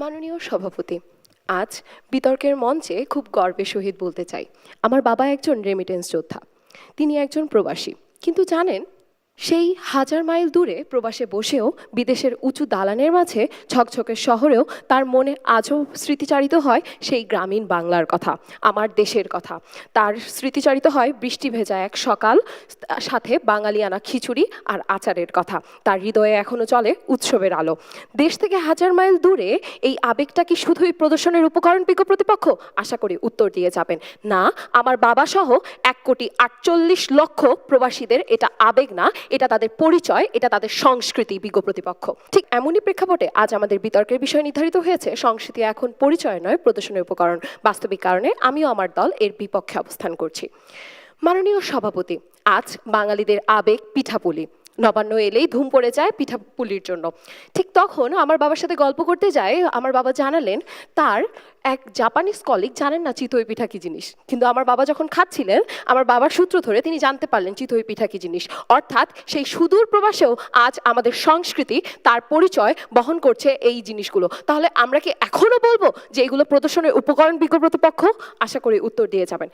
মাননীয় সভাপতি, আজ বিতর্কের মঞ্চে খুব গর্বের সহিত বলতে চাই, আমার বাবা একজন রেমিটেন্স যোদ্ধা। তিনি একজন প্রবাসী, কিন্তু জানেন সেই হাজার মাইল দূরে প্রবাসে বসেও বিদেশের উঁচু দালানের মাঝে ঝকঝকে শহরেও তার মনে আজও স্মৃতিচারিত হয় সেই গ্রামীণ বাংলার কথা, আমার দেশের কথা। তার স্মৃতিচারিত হয় বৃষ্টি ভেজা এক সকাল, সাথে বাঙালিয়ানা খিচুড়ি আর আচারের কথা। তার হৃদয়ে এখনো চলে উৎসবের আলো। দেশ থেকে হাজার মাইল দূরে এই আবেগটা কি শুধুই প্রদর্শনের উপকরণ বিজ্ঞ প্রতিপক্ষ? আশা করি উত্তর দিয়ে যাবেন না। আমার বাবা সহ 1,48,00,000 প্রবাসীদের এটা আবেগ না, এটা তাদের পরিচয়, এটা তাদের সংস্কৃতি বিজ্ঞ প্রতিপক্ষ। ঠিক এমনই প্রেক্ষাপটে আজ আমাদের বিতর্কের বিষয় নির্ধারিত হয়েছে সংস্কৃতি এখন পরিচয় নয়, প্রদর্শনের উপকরণ। বাস্তবিক কারণে আমিও আমার দল এর বিপক্ষে অবস্থান করছি। মাননীয় সভাপতি, আজ বাঙালিদের আবেগ পিঠাপুলি। নবান্ন এলেই ধুম পড়ে যায় পিঠাপুলির জন্য। ঠিক তখন আমার বাবার সাথে গল্প করতে যায়, আমার বাবা জানালেন তার এক জাপানিজ কলিগ জানেন না চিতই পিঠা কি জিনিস। কিন্তু আমার বাবা যখন খাচ্ছিলেন, আমার বাবার সূত্র ধরে তিনি জানতে পারলেন চিতই পিঠা কি জিনিস। অর্থাৎ সেই সুদূর প্রবাসেও আজ আমাদের সংস্কৃতি, তার পরিচয় বহন করছে এই জিনিসগুলো। তাহলে আমরা কি এখনো বলবো যে এগুলো প্রদর্শনের উপকরণ বিজ্ঞ প্রতিপক্ষ? আশা করি উত্তর দিয়ে যাবেন।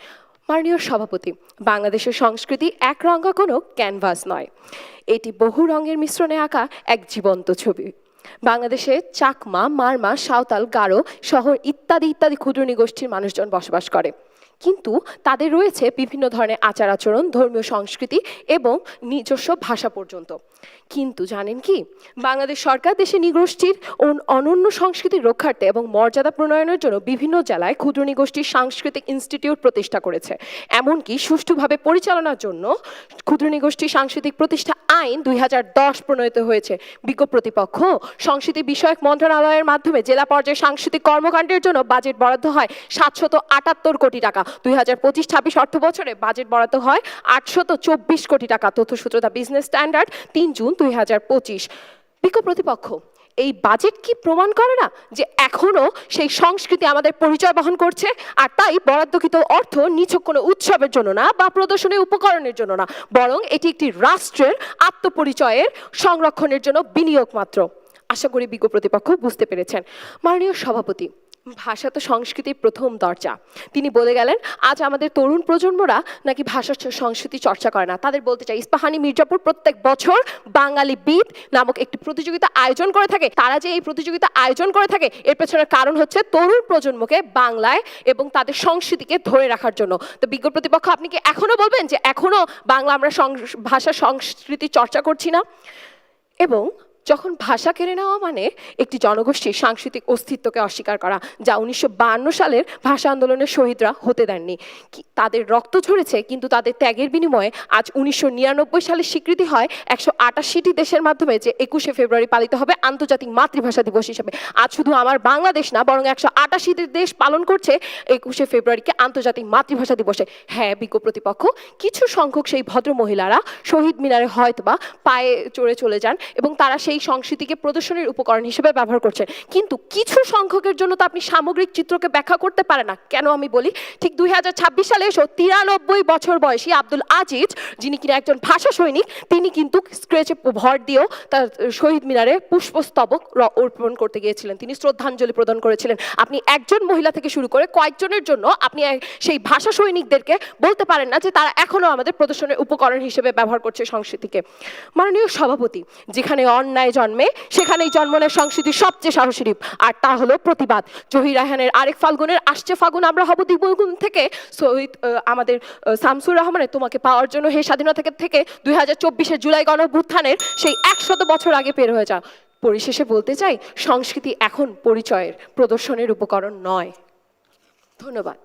মাননীয় সভাপতি, বাংলাদেশের সংস্কৃতি একরঙা কোনো ক্যানভাস নয়, এটি বহু রঙের মিশ্রণে আঁকা এক জীবন্ত ছবি। বাংলাদেশে চাকমা, মারমা, সাঁওতাল, গারো সহ ইত্যাদি ইত্যাদি ক্ষুদ্র নৃগোষ্ঠীর মানুষজন বসবাস করে, কিন্তু তাদের রয়েছে বিভিন্ন ধরনের আচার আচরণ, ধর্মীয় সংস্কৃতি এবং নিজস্ব ভাষা পর্যন্ত। কিন্তু জানেন কি, বাংলাদেশ সরকার দেশে নৃগোষ্ঠীর অনন্য সংস্কৃতির রক্ষার্থে এবং মর্যাদা প্রণয়নের জন্য বিভিন্ন জেলায় ক্ষুদ্র নৃগোষ্ঠীর সাংস্কৃতিক ইনস্টিটিউট প্রতিষ্ঠা করেছে। এমনকি সুষ্ঠুভাবে পরিচালনার জন্য ক্ষুদ্র নৃগোষ্ঠী সাংস্কৃতিক প্রতিষ্ঠা আইন 2010 প্রণয়িত হয়েছে। বিজ্ঞ প্রতিপক্ষ, সংস্কৃতি বিষয়ক মন্ত্রণালয়ের মাধ্যমে জেলা পর্যায়ে সাংস্কৃতিক কর্মকাণ্ডের জন্য বাজেট বরাদ্দ হয় 778 কোটি টাকা। 2025-26 অর্থ বছরে বাজেট বরাদ্দ হয় 824 কোটি টাকা। তথ্যসূত্র দ্য বিজনেস স্ট্যান্ডার্ড, 3 জুন 2025। বিজ্ঞ প্রতিপক্ষ, এই বাজেট কি প্রমাণ করে না যে এখনো সেই সংস্কৃতি আমাদের পরিচয় বহন করছে? আর তাই বরাদ্দকৃত অর্থ নিছক কোনো উৎসবের জন্য না বা প্রদর্শনের উপকরণের জন্য না, বরং এটি একটি রাষ্ট্রের আত্মপরিচয়ের সংরক্ষণের জন্য বিনিয়োগ মাত্র। আশা করি বিজ্ঞ প্রতিপক্ষ বুঝতে পেরেছেন। মাননীয় সভাপতি, ভাষা তো সংস্কৃতির প্রথম দরজা। তিনি বলে গেলেন আজ আমাদের তরুণ প্রজন্মরা নাকি ভাষা সংস্কৃতি চর্চা করে না। তাদের বলতে চাই, ইস্পাহানি মির্জাপুর প্রত্যেক বছর বাঙালি বিট নামক একটি প্রতিযোগিতা আয়োজন করে থাকে। তারা যে এই প্রতিযোগিতা আয়োজন করে থাকে এর পেছনের কারণ হচ্ছে তরুণ প্রজন্মকে বাংলায় এবং তাদের সংস্কৃতিকে ধরে রাখার জন্য। তো বিজ্ঞ প্রতিপক্ষ, আপনি কি এখনো বলবেন যে এখনো বাংলা আমরা ভাষা সংস্কৃতি চর্চা করছি না? এবং যখন ভাষা কেড়ে নেওয়া মানে একটি জনগোষ্ঠীর সাংস্কৃতিক অস্তিত্বকে অস্বীকার করা, যা 1952 সালের ভাষা আন্দোলনের শহীদরা হতে দেননি। তাদের রক্ত ঝরেছে, কিন্তু তাদের ত্যাগের বিনিময়ে আজ 1999 সালে স্বীকৃতি হয় 188টি দেশের মাধ্যমে যে 21শে ফেব্রুয়ারি পালিত হবে আন্তর্জাতিক মাতৃভাষা দিবস হিসেবে। আজ শুধু আমার বাংলাদেশ না, বরং 188টি দেশ পালন করছে 21শে ফেব্রুয়ারিকে আন্তর্জাতিক মাতৃভাষা দিবসে। হ্যাঁ বিজ্ঞ প্রতিপক্ষ, কিছু সংখ্যক সেই ভদ্র মহিলারা শহীদ মিনারে হয়তোবা পায়ে চড়ে চলে যান এবং তারা সেই সংস্কৃতিকে প্রদর্শনের উপকরণ হিসেবে ব্যবহার করছেন, কিন্তু কিছু সংখ্যকের জন্য তো আপনি সামগ্রিক চিত্রকে ব্যাখ্যা করতে পারেন না। কেন আমি বলি, ঠিক 2026 সালে এসো 93 বছর বয়সী আব্দুল আজিজ, যিনি কিনা একজন ভাষা সৈনিক, তিনি কিন্তু স্ক্রেচে ভর দিয়েও তার শহীদ মিনারে পুষ্পস্তবক অর্পণ করতে গিয়েছিলেন, তিনি শ্রদ্ধাঞ্জলি প্রদান করেছিলেন। আপনি একজন মহিলা থেকে শুরু করে কয়েকজনের জন্য আপনি সেই ভাষা সৈনিকদেরকে বলতে পারেন না যে তারা এখনো আমাদের প্রদর্শনের উপকরণ হিসেবে ব্যবহার করছে সংস্কৃতিকে। মাননীয় সভাপতি, যেখানে অন্যায় জন্মে সেখানেই জন্ম নেয় সংস্কৃতির সবচেয়ে সাহসী রূপ, আর তা হলো প্রতিবাদ। জহির রায়হানের আরেক ফাল্গুনের আসছে ফাগুন আমরা হব দ্বিগুণ থেকে শহীদ আমাদের শামসুর রহমানের তোমাকে পাওয়ার জন্য হে স্বাধীনতা থেকে 2024-এর জুলাই গণঅভ্যুত্থানের সেই 100 বছর আগে পের হয়ে যা। পরিশেষে বলতে চাই, সংস্কৃতি এখন পরিচয়ের, প্রদর্শনের উপকরণ নয়। ধন্যবাদ।